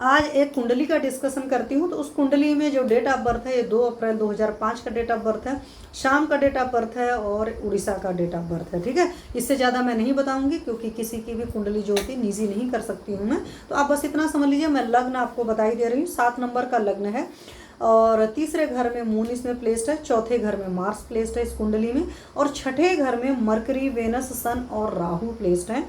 आज एक कुंडली का डिस्कशन करती हूँ। तो उस कुंडली में जो डेट ऑफ बर्थ है ये 2 अप्रैल 2005 का डेट ऑफ बर्थ है, शाम का डेट ऑफ बर्थ है और उड़ीसा का डेट ऑफ बर्थ है। ठीक है, इससे ज़्यादा मैं नहीं बताऊंगी क्योंकि किसी की भी कुंडली जो होती है निजी नहीं कर सकती हूँ मैं। तो आप बस इतना समझ लीजिए, मैं लग्न आपको बता ही दे रही हूँ। 7 नंबर का लग्न है और तीसरे घर में मून इसमें प्लेस्ड है, चौथे घर में मार्स प्लेस्ड है इस कुंडली में, और छठे घर में मरकरी, वेनस, सन और राहु प्लेस्ड है।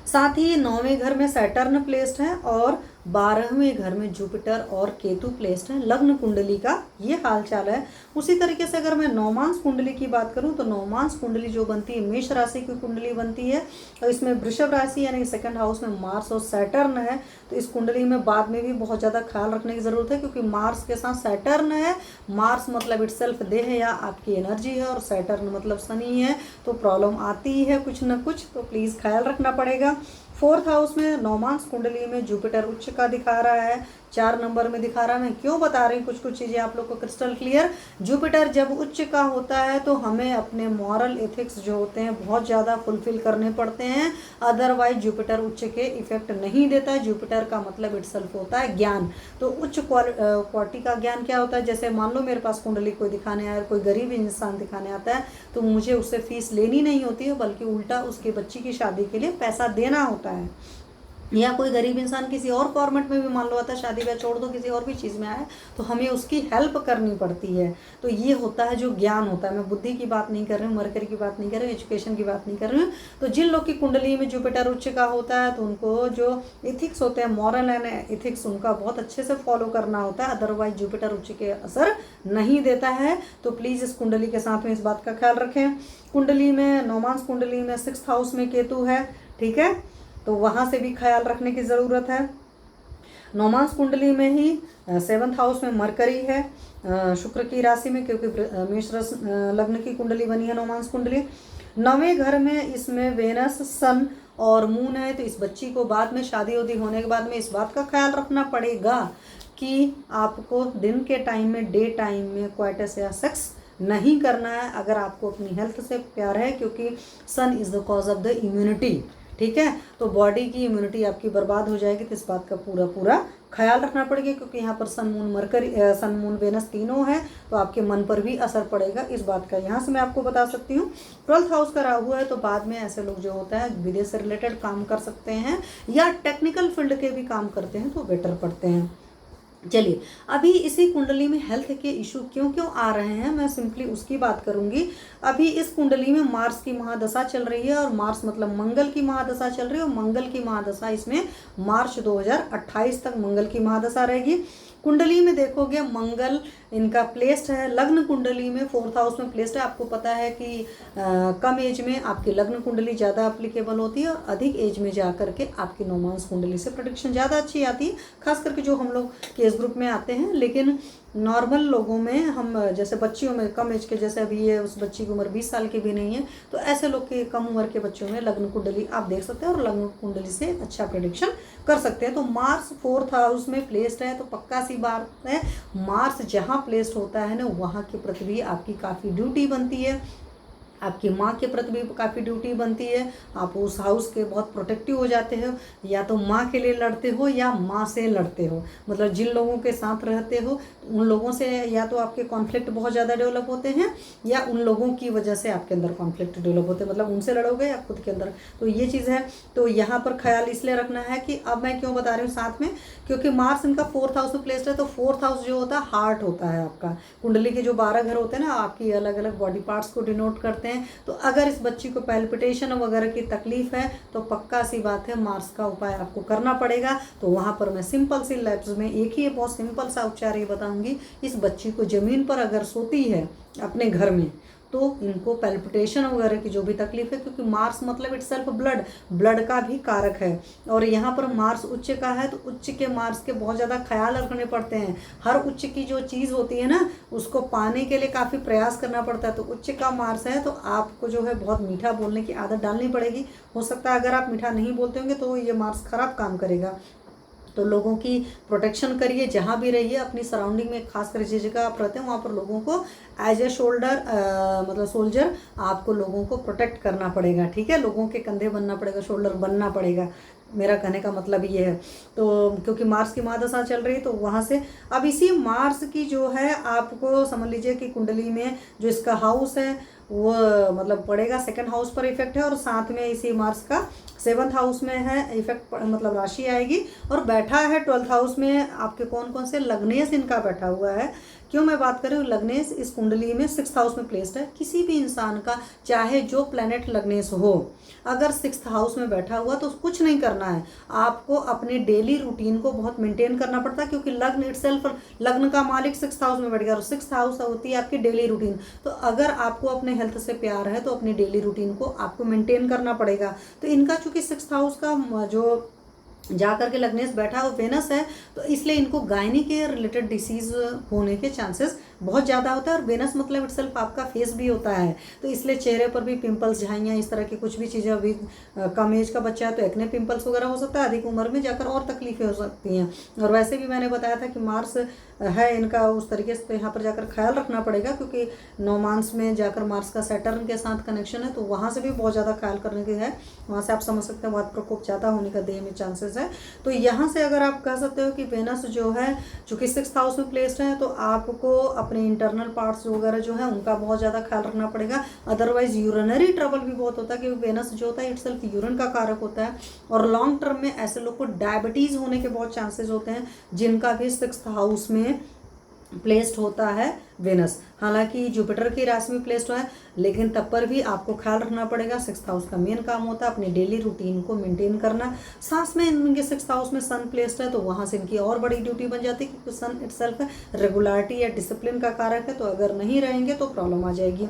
साथ ही 9वें घर में सैटर्न प्लेस्ड है और 12वें घर में जुपिटर और केतु प्लेस्ड है। लग्न कुंडली का ये हाल चाल है। उसी तरीके से अगर मैं नौमांस कुंडली की बात करूं तो नौमांस कुंडली जो बनती है मेष राशि की कुंडली बनती है और इसमें वृषभ राशि यानी सेकंड हाउस में मार्स और सैटर्न है। तो इस कुंडली में बाद में भी बहुत ज़्यादा ख्याल रखने की ज़रूरत है क्योंकि मार्स के साथ सैटर्न है। मार्स मतलब इटसेल्फ देह या आपकी एनर्जी है और सैटर्न मतलब शनि है, तो प्रॉब्लम आती ही है कुछ ना कुछ, तो प्लीज़ ख्याल रखना पड़ेगा। 4th हाउस में नौमांस कुंडली में जुपिटर उच्च का दिखा रहा है, 4 नंबर में दिखा रहा है। मैं क्यों बता रही हूँ कुछ कुछ चीज़ें आप लोग को क्रिस्टल क्लियर। जुपिटर जब उच्च का होता है तो हमें अपने मॉरल एथिक्स जो होते हैं बहुत ज़्यादा फुलफिल करने पड़ते हैं, अदरवाइज जुपिटर उच्च के इफेक्ट नहीं देता है। जुपिटर का मतलब इटसेल्फ होता है ज्ञान। तो उच्च क्वालिटी का ज्ञान क्या होता है, जैसे मान लो मेरे पास कुंडली कोई दिखाने आया, कोई गरीब इंसान दिखाने आता है तो मुझे उससे फीस लेनी नहीं होती है, बल्कि उल्टा उसके बच्ची की शादी के लिए पैसा देना होता है। या कोई गरीब इंसान किसी और फॉर्मेट में भी मान लो आता है, शादी ब्याह छोड़ दो किसी और भी चीज़ में आए तो हमें उसकी हेल्प करनी पड़ती है। तो ये होता है जो ज्ञान होता है। मैं बुद्धि की बात नहीं कर रही हूँ, मरकरी की बात नहीं कर रही हूँ, एजुकेशन की बात नहीं कर रही हूँ। तो जिन लोग की कुंडली में जुपिटर उच्च का होता है तो उनको जो इथिक्स होते हैं, मॉरल एंड इथिक्स, उनका बहुत अच्छे से फॉलो करना होता है, अदरवाइज जुपिटर उच्च के असर नहीं देता है। तो प्लीज़ इस कुंडली के साथ में इस बात का ख्याल रखें। कुंडली में नौमांस कुंडली में 6th हाउस में केतु है, ठीक है, तो वहाँ से भी ख्याल रखने की ज़रूरत है। नौमांस कुंडली में ही 7th हाउस में मरकरी है शुक्र की राशि में, क्योंकि मेष लग्न की कुंडली बनी है नौमांस कुंडली। 9वें घर में इसमें वेनस, सन और मून है। तो इस बच्ची को बाद में शादी उदी होने के बाद में इस बात का ख्याल रखना पड़ेगा कि आपको दिन के टाइम में, डे टाइम में क्वाइटस या सेक्स नहीं करना है अगर आपको अपनी हेल्थ से प्यार है, क्योंकि sun is the cause of the immunity. ठीक है, तो बॉडी की इम्यूनिटी आपकी बर्बाद हो जाएगी, तो इस बात का पूरा ख्याल रखना पड़ेगा क्योंकि यहाँ पर sun moon Mercury, sun moon Venus तीनों है, तो आपके मन पर भी असर पड़ेगा इस बात का। यहाँ से मैं आपको बता सकती हूँ 12th हाउस का राहु है, तो बाद में ऐसे लोग जो होता है विदेश से रिलेटेड काम कर सकते हैं या टेक्निकल फील्ड के भी काम करते हैं तो बेटर पड़ते हैं। चलिए, अभी इसी कुंडली में हेल्थ के इशू क्यों क्यों आ रहे हैं मैं सिंपली उसकी बात करूंगी। अभी इस कुंडली में मार्स की महादशा चल रही है और मार्स मतलब मंगल की महादशा चल रही है और मंगल की महादशा इसमें मार्च 2028 तक मंगल की महादशा रहेगी। कुंडली में देखोगे मंगल इनका प्लेस्ड है, लग्न कुंडली में 4th हाउस में प्लेस्ड है। आपको पता है कि कम एज में आपकी लग्न कुंडली ज़्यादा अप्लीकेबल होती है और अधिक एज में जा करके आपकी नौमांस कुंडली से प्रेडिक्शन ज़्यादा अच्छी आती है, खास करके जो हम लोग केस ग्रुप में आते हैं। लेकिन नॉर्मल लोगों में हम जैसे बच्चियों में कम एज के, जैसे अभी ये उस बच्ची की उम्र 20 साल की भी नहीं है, तो ऐसे लोग के कम उम्र के बच्चों में लग्न कुंडली आप देख सकते हैं और लग्न कुंडली से अच्छा प्रेडिक्शन कर सकते हैं। तो मार्स 4th हाउस में प्लेस्ड है, तो पक्का सी बात है मार्स जहाँ प्लेस्ड होता है ना वहाँ के प्रति भी आपकी काफ़ी ड्यूटी बनती है, आपकी माँ के प्रति भी काफ़ी ड्यूटी बनती है। आप उस हाउस के बहुत प्रोटेक्टिव हो जाते हो, या तो माँ के लिए लड़ते हो या माँ से लड़ते हो। मतलब जिन लोगों के साथ रहते हो उन लोगों से या तो आपके कॉन्फ्लिक्ट बहुत ज़्यादा डेवलप होते हैं या उन लोगों की वजह से आपके अंदर कॉन्फ्लिक्ट डेवलप होते हैं, मतलब उनसे लड़ोगे या खुद के अंदर। तो ये चीज़ है। तो यहाँ पर ख्याल इसलिए रखना है कि अब मैं क्यों बता रही हूँ साथ में, क्योंकि मार्स इनका 4th हाउस में प्लेस्ड है। तो 4th हाउस जो होता है हार्ट होता है आपका। कुंडली के जो 12 घर होते हैं ना, आपकी अलग अलग बॉडी पार्ट्स को डिनोट करते हैं। तो अगर इस बच्ची को पैल्पिटेशन वगैरह की तकलीफ है तो पक्का सी बात है मार्स का उपाय आपको करना पड़ेगा। तो वहाँ पर मैं सिंपल सी लैब्स में एक ही बहुत सिंपल सा उपचार ये बताऊंगी। इस बच्ची को ज़मीन पर अगर सोती है अपने घर में तो इनको पैल्पिटेशन वगैरह की जो भी तकलीफ है, क्योंकि मार्स मतलब इटसेल्फ ब्लड का भी कारक है और यहाँ पर मार्स उच्च का है, तो उच्च के मार्स के बहुत ज़्यादा ख्याल रखने पड़ते हैं। हर उच्च की जो चीज़ होती है ना उसको पाने के लिए काफ़ी प्रयास करना पड़ता है। तो उच्च का मार्स है तो आपको जो है बहुत मीठा बोलने की आदत डालनी पड़ेगी। हो सकता है अगर आप मीठा नहीं बोलते होंगे तो ये मार्स खराब काम करेगा। तो लोगों की प्रोटेक्शन करिए, जहाँ भी रहिए अपनी सराउंडिंग में, खासकर जिस जगह आप रहते हैं वहाँ पर लोगों को एज ए शोल्डर मतलब सोल्जर आपको लोगों को प्रोटेक्ट करना पड़ेगा। ठीक है, लोगों के कंधे बनना पड़ेगा, शोल्डर बनना पड़ेगा। मेरा कहने का मतलब ये है। तो क्योंकि मार्स की महादशा चल रही है तो वहाँ से अब इसी मार्स की जो है आपको समझ लीजिए कि कुंडली में जो इसका हाउस है वो मतलब पड़ेगा, सेकंड हाउस पर इफेक्ट है, और साथ में इसी मार्स का 7th हाउस में है इफेक्ट, मतलब राशि आएगी। और बैठा है 12th हाउस में आपके कौन कौन से लग्नेश इनका बैठा हुआ है। क्यों मैं बात कर रही हूँ, लग्नेश इस कुंडली में 6th हाउस में प्लेस्ड है। किसी भी इंसान का चाहे जो प्लैनेट लग्नेश हो, अगर 6th हाउस में बैठा हुआ तो कुछ नहीं करना है, आपको अपने डेली रूटीन को बहुत मेंटेन करना पड़ता है, क्योंकि लग्न इटसेल्फ, लग्न का मालिक 6th हाउस में बैठ गया और 6th हाउस होती है आपकी डेली रूटीन। तो अगर आपको अपने हेल्थ से प्यार है तो अपनी डेली रूटीन को आपको मेंटेन करना पड़ेगा। तो इनका चूंकि 6th हाउस का जो जा करके लग्नेश बैठा वो वेनस है, तो इसलिए इनको गायनी के रिलेटेड डिसीज होने के चांसेस बहुत ज़्यादा होता है। और वेनस मतलब इटसेल्फ आपका फेस भी होता है, तो इसलिए चेहरे पर भी पिंपल्स, झाइयाँ, इस तरह की कुछ भी चीज़ें, अभी कम एज का बच्चा है तो एक्ने पिंपल्स वगैरह हो सकता है, अधिक उम्र में जाकर और तकलीफें हो सकती हैं। और वैसे भी मैंने बताया था कि मार्स है इनका उस तरीके से, तो यहाँ पर जाकर ख्याल रखना पड़ेगा, क्योंकि नौमांस में जाकर मार्स का सैटर्न के साथ कनेक्शन है, तो वहाँ से भी बहुत ज़्यादा ख्याल करने की है। वहाँ से आप समझ सकते हैं वात प्रकोप ज़्यादा होने का देह में चांसेस है। तो यहाँ से अगर आप कह सकते हो कि वेनस जो है चूँकि 6th हाउस में प्लेस्ड है, तो आपको अपने इंटरनल पार्ट्स वगैरह जो है उनका बहुत ज़्यादा ख्याल रखना पड़ेगा। अदरवाइज यूरिनरी ट्रबल भी बहुत होता है, क्योंकि वेनस जो होता है इटसेल्फ यूरिन का कारक होता है, और लॉन्ग टर्म में ऐसे लोग को डायबिटीज़ होने के बहुत चांसेस होते हैं, जिनका भी 6th हाउस में प्लेस्ड होता है वेनस। हालांकि जुपिटर की राशि में प्लेस्ड है, लेकिन तब पर भी आपको ख्याल रखना पड़ेगा। 6th हाउस का मेन काम होता है अपनी डेली रूटीन को मेंटेन करना। साथ में इनके 6th हाउस में सन प्लेस्ड है, तो वहाँ से इनकी और बड़ी ड्यूटी बन जाती है, क्योंकि सन इटसेल्फ रेगुलरिटी या डिसिप्लिन का कारक है, तो अगर नहीं रहेंगे तो प्रॉब्लम आ जाएगी।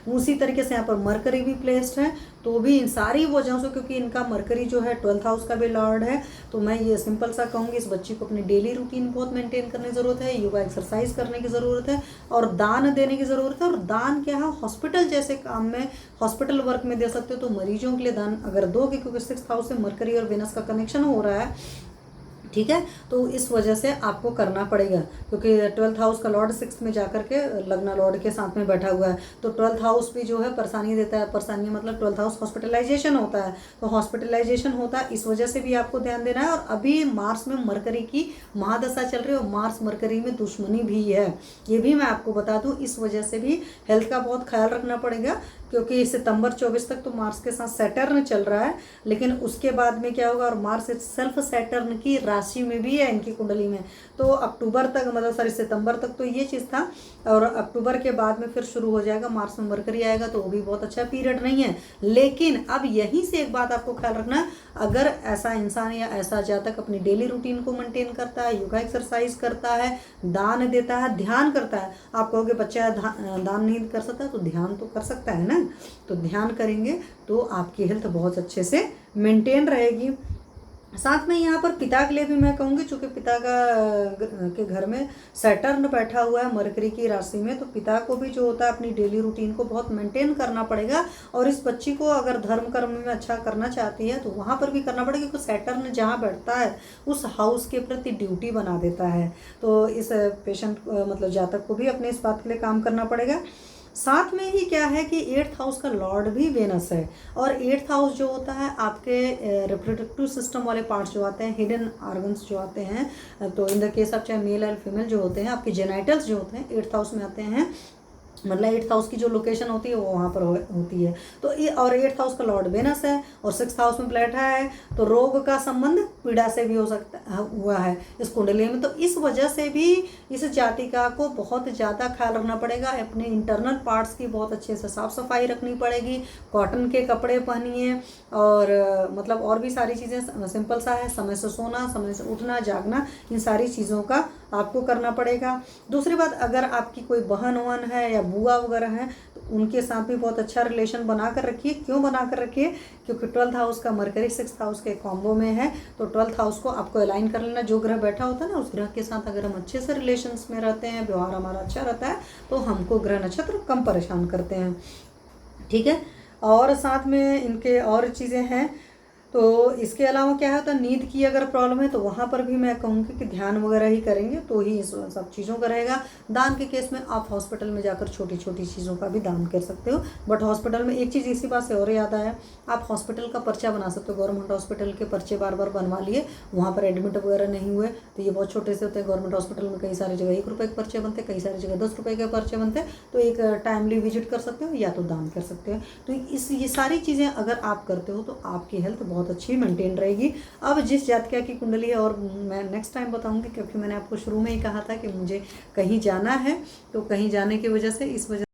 उसी तरीके से यहाँ पर मरकरी भी प्लेस्ड है, तो भी इन सारी वजहों से, क्योंकि इनका मरकरी जो है 12th हाउस का भी लॉर्ड है, तो मैं ये सिंपल सा कहूँगी, इस बच्ची को अपनी डेली रूटीन बहुत मेंटेन करने की ज़रूरत है, योगा एक्सरसाइज करने की ज़रूरत है, और दान देने की ज़रूरत है। और दान क्या है, हॉस्पिटल जैसे काम में, हॉस्पिटल वर्क में दे सकते हो, तो मरीजों के लिए दान अगर दोगे, क्योंकि 6th हाउस से मरकरी और वेनस का कनेक्शन हो रहा है, ठीक है, तो इस वजह से आपको करना पड़ेगा, क्योंकि 12th हाउस का लॉर्ड 6th में जाकर के लग्न लॉर्ड के साथ में बैठा हुआ है, तो 12th हाउस भी जो है परेशानी देता है। परेशानी मतलब 12th हाउस हॉस्पिटलाइजेशन होता है, तो हॉस्पिटलाइजेशन होता है, इस वजह से भी आपको ध्यान देना है। और अभी मार्स में मरकरी की महादशा चल रही है, और मार्स मरकरी में दुश्मनी भी है, ये भी मैं आपको बता दूँ। इस वजह से भी हेल्थ का बहुत ख्याल रखना पड़ेगा, क्योंकि सितंबर 24 तक तो मार्स के साथ सैटर्न चल रहा है, लेकिन उसके बाद में क्या होगा, और मार्स सेल्फ सैटर्न की राशि में भी है इनकी कुंडली में, तो अक्टूबर तक, मतलब सितंबर तक तो ये चीज़ था, और अक्टूबर के बाद में फिर शुरू हो जाएगा, मार्स में मरकरी आएगा, तो वो भी बहुत अच्छा पीरियड नहीं है। लेकिन अब यहीं से एक बात आपको ख्याल रखना है, अगर ऐसा इंसान या ऐसा जातक अपनी डेली रूटीन को मेंटेन करता है, योगा एक्सरसाइज करता है, दान देता है, ध्यान करता है, आप कहोगे बच्चा दान नहीं कर सकता, तो ध्यान तो कर सकता है ना, तो ध्यान करेंगे तो आपकी हेल्थ बहुत अच्छे से मेंटेन रहेगी। साथ में यहाँ पर पिता के लिए भी मैं कहूँगी, चूँकि पिता के घर में सैटर्न बैठा हुआ है मरकरी की राशि में, तो पिता को भी जो होता है अपनी डेली रूटीन को बहुत मेंटेन करना पड़ेगा। और इस बच्ची को अगर धर्म कर्म में अच्छा करना चाहती है तो वहाँ पर भी करना पड़ेगा, क्योंकि सैटर्न जहाँ बैठता है उस हाउस के प्रति ड्यूटी बना देता है, तो इस पेशेंट मतलब जातक को भी अपने इस बात के लिए काम करना पड़ेगा। साथ में ही क्या है कि 8th हाउस का लॉर्ड भी वेनस है, और 8th हाउस जो होता है आपके रिप्रोडक्टिव सिस्टम वाले पार्ट्स जो आते हैं, हिडन ऑर्गन्स जो आते हैं, तो इन द केस ऑफ चाहे मेल और फीमेल जो होते हैं, आपके जेनाइटल्स जो होते हैं 8th हाउस में आते हैं, मतलब 8th हाउस की जो लोकेशन होती है वो वहाँ पर होती है। तो ये, और 8th हाउस का लॉर्ड वेनस है और 6th हाउस में बैठा है, तो रोग का संबंध पीड़ा से भी हो सकता हुआ है इस कुंडली में। तो इस वजह से भी इस जातिका को बहुत ज़्यादा ख्याल रखना पड़ेगा, अपने इंटरनल पार्ट्स की बहुत अच्छे से साफ़ सफाई रखनी पड़ेगी, कॉटन के कपड़े पहनिए, और मतलब और भी सारी चीज़ें, सिंपल सा है, समय से सोना, समय से उठना, जागना, इन सारी चीज़ों का आपको करना पड़ेगा। दूसरी बात, अगर आपकी कोई बहन वहन है या बुआ वगैरह हैं, तो उनके साथ भी बहुत अच्छा रिलेशन बना कर रखिए। क्यों बना कर रखिए, क्योंकि 12th हाउस का मरकरी 6th हाउस के कॉम्बो में है, तो 12th हाउस को आपको अलाइन कर लेना। जो ग्रह बैठा होता है ना, उस ग्रह के साथ अगर हम अच्छे से रिलेशंस में रहते हैं, व्यवहार हमारा अच्छा रहता है, तो हमको ग्रह नक्षत्र कम परेशान करते हैं, ठीक है। और साथ में इनके और चीज़ें हैं, तो इसके अलावा क्या होता है, नींद की अगर प्रॉब्लम है तो वहाँ पर भी मैं कहूँगी कि ध्यान वगैरह ही करेंगे तो ही इस सब चीज़ों का रहेगा। दान के केस में आप हॉस्पिटल में जाकर छोटी छोटी चीज़ों का भी दान कर सकते हो। बट हॉस्पिटल में एक चीज़ इसी बात से और याद आया, आप हॉस्पिटल का पर्चा बना सकते हो। गवर्नमेंट हॉस्पिटल के पर्चे बार बार बनवा लिए, वहाँ पर एडमिट वगैरह नहीं हुए तो ये बहुत छोटे से होते हैं। गवर्नमेंट हॉस्पिटल में कई सारी जगह 1 रुपये के पर्चे बनते हैं, कई सारी जगह 10 रुपये के पर्चे बनते हैं। तो एक टाइमली विजिट कर सकते हो या तो दान कर सकते हो। तो ये सारी चीज़ें अगर आप करते हो तो आपकी हेल्थ बहुत अच्छी मेंटेन रहेगी। अब जिस जातका की कुंडली है, और मैं नेक्स्ट टाइम बताऊंगी क्योंकि मैंने आपको शुरू में ही कहा था कि मुझे कहीं जाना है, तो कहीं जाने की वजह से इस वजह